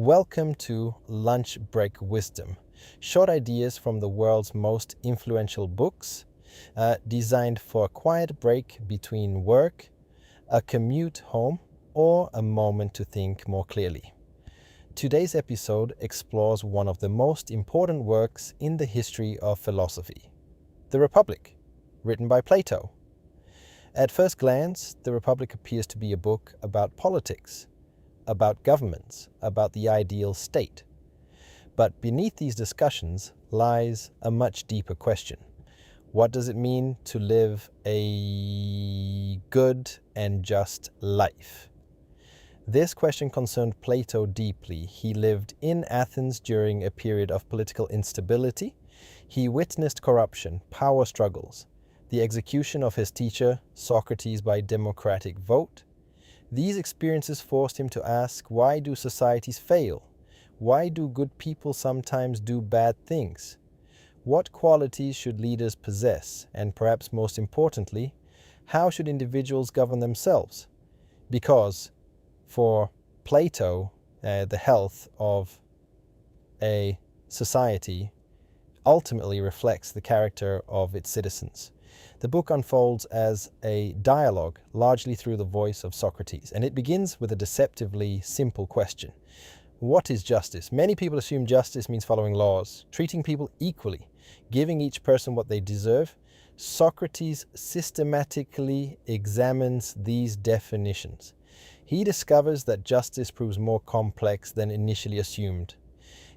Welcome to Lunch Break Wisdom, short ideas from the world's most influential books, designed for a quiet break between work, a commute home, or a moment to think more clearly. Today's episode explores one of the most important works in the history of philosophy, The Republic, written by Plato. At first glance, The Republic appears to be a book about politics, about governments, about the ideal state. But beneath these discussions lies a much deeper question. What does it mean to live a good and just life? This question concerned Plato deeply. He lived in Athens during a period of political instability. He witnessed corruption, power struggles, the execution of his teacher, Socrates, by democratic vote. These experiences forced him to ask, why do societies fail? Why do good people sometimes do bad things? What qualities should leaders possess? And perhaps most importantly, how should individuals govern themselves? Because for Plato, the health of a society ultimately reflects the character of its citizens. The book unfolds as a dialogue, largely through the voice of Socrates, and it begins with a deceptively simple question. What is justice? Many people assume justice means following laws, treating people equally, giving each person what they deserve. Socrates systematically examines these definitions. He discovers that justice proves more complex than initially assumed.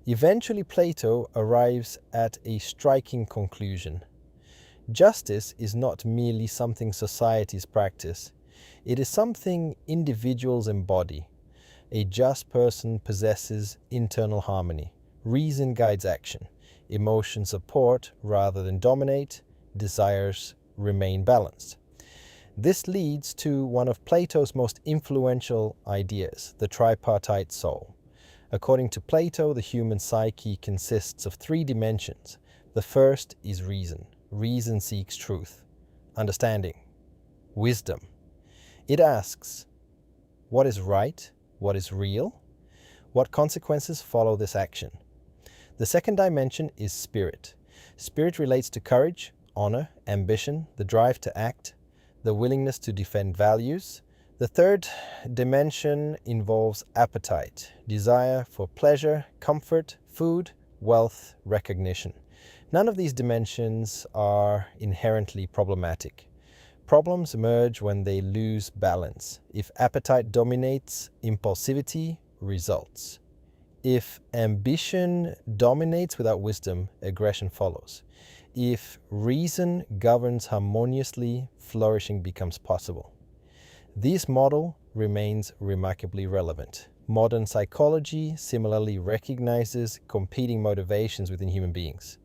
Eventually, Plato arrives at a striking conclusion. Justice is not merely something societies practice. It is something individuals embody. A just person possesses internal harmony. Reason guides action. Emotions support rather than dominate. Desires remain balanced. This leads to one of Plato's most influential ideas, the tripartite soul. According to Plato, the human psyche consists of three dimensions. The first is reason. Reason seeks truth, understanding, wisdom. It asks, what is right? What is real? What consequences follow this action? The second dimension is spirit. Spirit relates to courage, honor, ambition, the drive to act, the willingness to defend values. The third dimension involves appetite, desire for pleasure, comfort, food, wealth, recognition. None of these dimensions are inherently problematic. Problems emerge when they lose balance. If appetite dominates, impulsivity results. If ambition dominates without wisdom, aggression follows. If reason governs harmoniously, flourishing becomes possible. This model remains remarkably relevant. Modern psychology similarly recognizes competing motivations within human beings.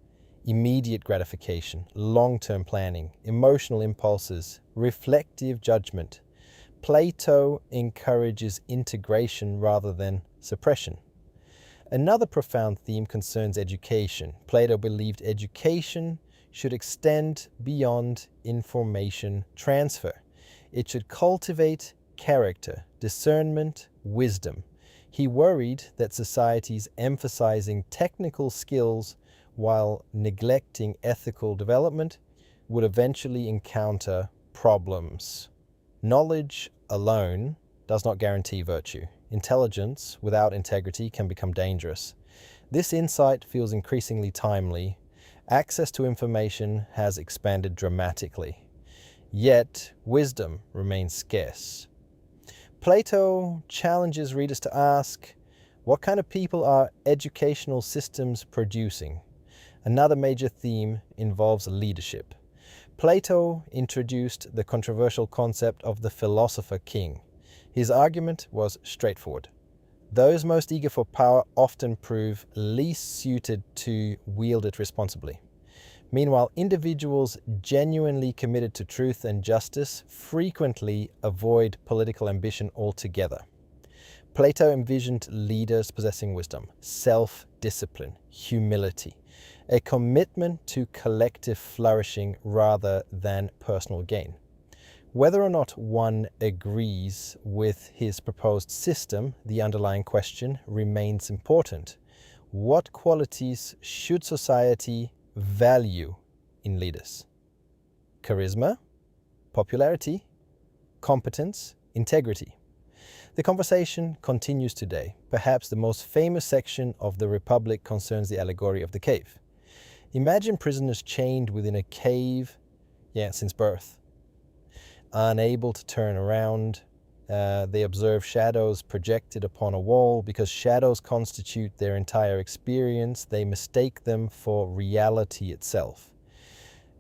Immediate gratification, long-term planning, emotional impulses, reflective judgment. Plato encourages integration rather than suppression. Another profound theme concerns education. Plato believed education should extend beyond information transfer. It should cultivate character, discernment, wisdom. He worried that societies emphasizing technical skills while neglecting ethical development would eventually encounter problems. Knowledge alone does not guarantee virtue. Intelligence without integrity can become dangerous. This insight feels increasingly timely. Access to information has expanded dramatically. Yet, wisdom remains scarce. Plato challenges readers to ask, what kind of people are educational systems producing? Another major theme involves leadership. Plato introduced the controversial concept of the philosopher king. His argument was straightforward. Those most eager for power often prove least suited to wield it responsibly. Meanwhile, individuals genuinely committed to truth and justice frequently avoid political ambition altogether. Plato envisioned leaders possessing wisdom, self-discipline, humility, a commitment to collective flourishing rather than personal gain. Whether or not one agrees with his proposed system, the underlying question remains important. What qualities should society value in leaders? Charisma, popularity, competence, integrity. The conversation continues today. Perhaps the most famous section of the Republic concerns the allegory of the cave. Imagine prisoners chained within a cave, since birth. Unable to turn around, they observe shadows projected upon a wall. Because shadows constitute their entire experience, they mistake them for reality itself.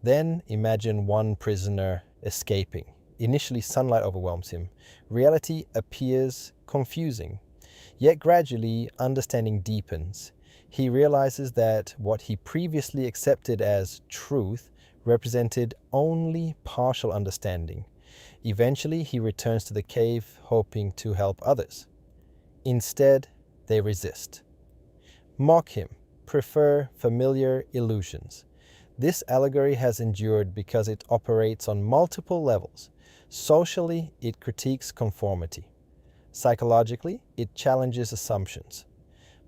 Then imagine one prisoner escaping. Initially, sunlight overwhelms him. Reality appears confusing. Yet gradually, understanding deepens. He realizes that what he previously accepted as truth represented only partial understanding. Eventually, he returns to the cave, hoping to help others. Instead, they resist. Mock him, prefer familiar illusions. This allegory has endured because it operates on multiple levels. Socially, it critiques conformity. Psychologically, it challenges assumptions.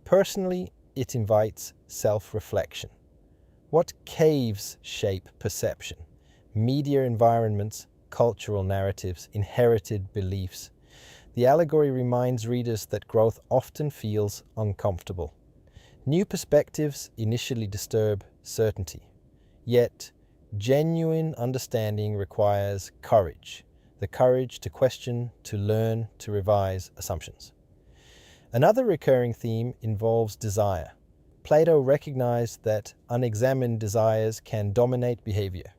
Personally, it invites self-reflection. What caves shape perception? Media environments, cultural narratives, inherited beliefs. The allegory reminds readers that growth often feels uncomfortable. New perspectives initially disturb certainty. Yet, genuine understanding requires courage. The courage to question, to learn, to revise assumptions. Another recurring theme involves desire. Plato recognized that unexamined desires can dominate behavior.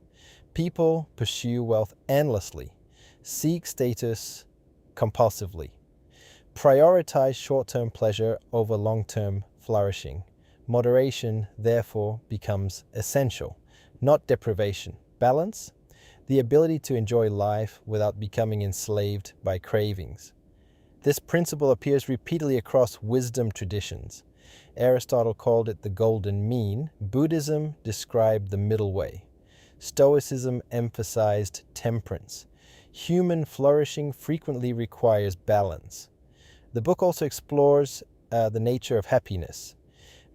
People pursue wealth endlessly, seek status compulsively, prioritize short-term pleasure over long-term flourishing. Moderation, therefore, becomes essential, not deprivation. Balance, the ability to enjoy life without becoming enslaved by cravings. This principle appears repeatedly across wisdom traditions. Aristotle called it the golden mean. Buddhism described the middle way. Stoicism emphasized temperance. Human flourishing frequently requires balance. The book also explores the nature of happiness.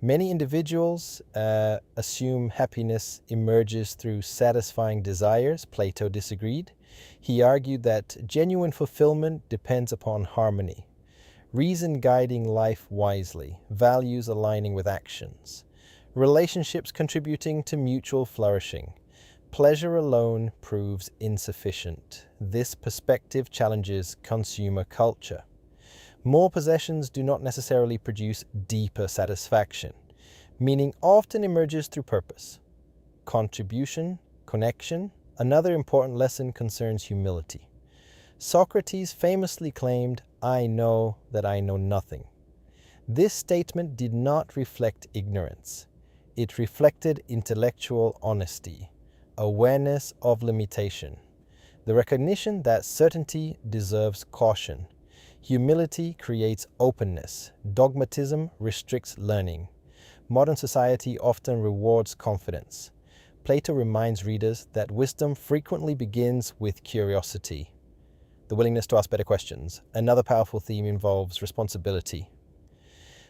Many individuals assume happiness emerges through satisfying desires. Plato disagreed. He argued that genuine fulfillment depends upon harmony, reason guiding life wisely, values aligning with actions, relationships contributing to mutual flourishing. Pleasure alone proves insufficient. This perspective challenges consumer culture. More possessions do not necessarily produce deeper satisfaction. Meaning often emerges through purpose, contribution, connection. Another important lesson concerns humility. Socrates famously claimed, "I know that I know nothing." This statement did not reflect ignorance. It reflected intellectual honesty, awareness of limitation, the recognition that certainty deserves caution. Humility creates openness. Dogmatism restricts learning. Modern society often rewards confidence. Plato reminds readers that wisdom frequently begins with curiosity, the willingness to ask better questions. Another powerful theme involves responsibility.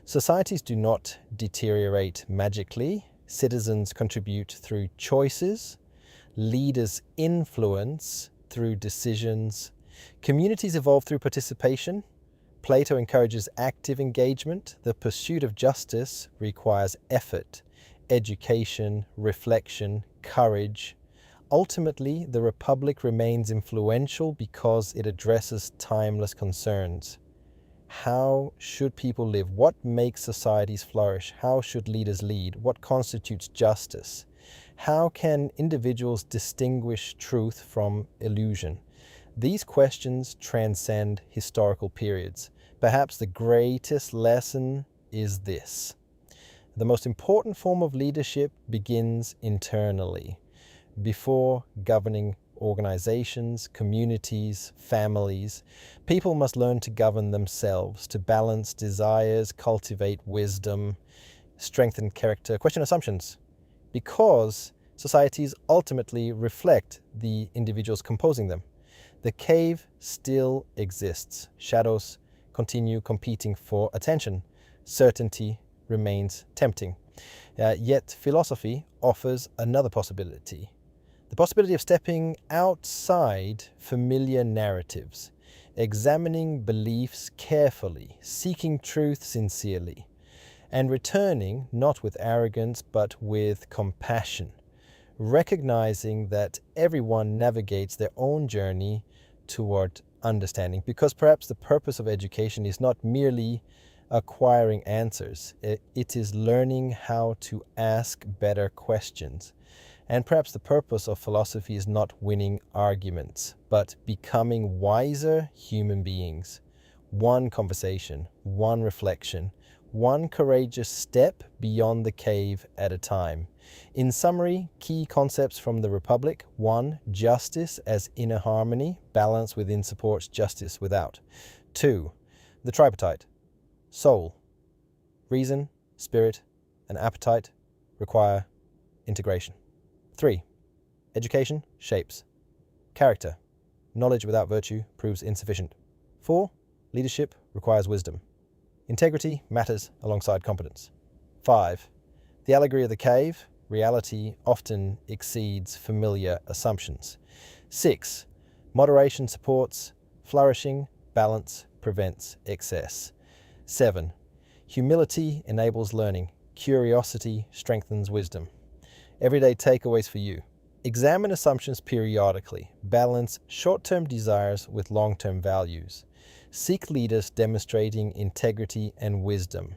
Societies do not deteriorate magically. Citizens contribute through choices. Leaders influence through decisions. Communities evolve through participation. Plato encourages active engagement. The pursuit of justice requires effort, education, reflection, courage. Ultimately, the Republic remains influential because it addresses timeless concerns. How should people live? What makes societies flourish? How should leaders lead? What constitutes justice? How can individuals distinguish truth from illusion? These questions transcend historical periods. Perhaps the greatest lesson is this: the most important form of leadership begins internally. Before governing organizations, communities, families, people must learn to govern themselves, to balance desires, cultivate wisdom, strengthen character, question assumptions, because societies ultimately reflect the individuals composing them. The cave still exists. Shadows continue competing for attention. Certainty remains tempting. Yet philosophy offers another possibility. The possibility of stepping outside familiar narratives, examining beliefs carefully, seeking truth sincerely, and returning not with arrogance but with compassion, recognizing that everyone navigates their own journey toward understanding, because perhaps the purpose of education is not merely acquiring answers, it is learning how to ask better questions. And perhaps the purpose of philosophy is not winning arguments, but becoming wiser human beings. One conversation, one reflection, one courageous step beyond the cave at a time. In summary, key concepts from the Republic. 1. Justice as inner harmony. Balance within supports justice without. 2. The tripartite. Soul, reason, spirit, and appetite require integration. 3. Education shapes. Character. Knowledge without virtue proves insufficient. 4. Leadership requires wisdom. Integrity matters alongside competence. 5. The allegory of the cave. Reality often exceeds familiar assumptions. 6. Moderation supports flourishing. Balance prevents excess. 7. Humility enables learning. Curiosity strengthens wisdom. Everyday takeaways for you. Examine assumptions periodically. Balance short-term desires with long-term values. Seek leaders demonstrating integrity and wisdom.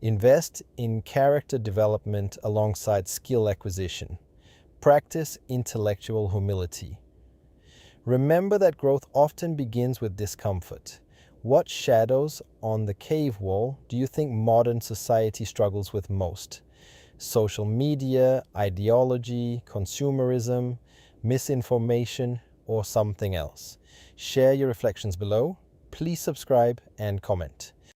Invest in character development alongside skill acquisition. Practice intellectual humility. Remember that growth often begins with discomfort. What shadows on the cave wall do you think modern society struggles with most? Social media, ideology, consumerism, misinformation, or something else? Share your reflections below. Please subscribe and comment.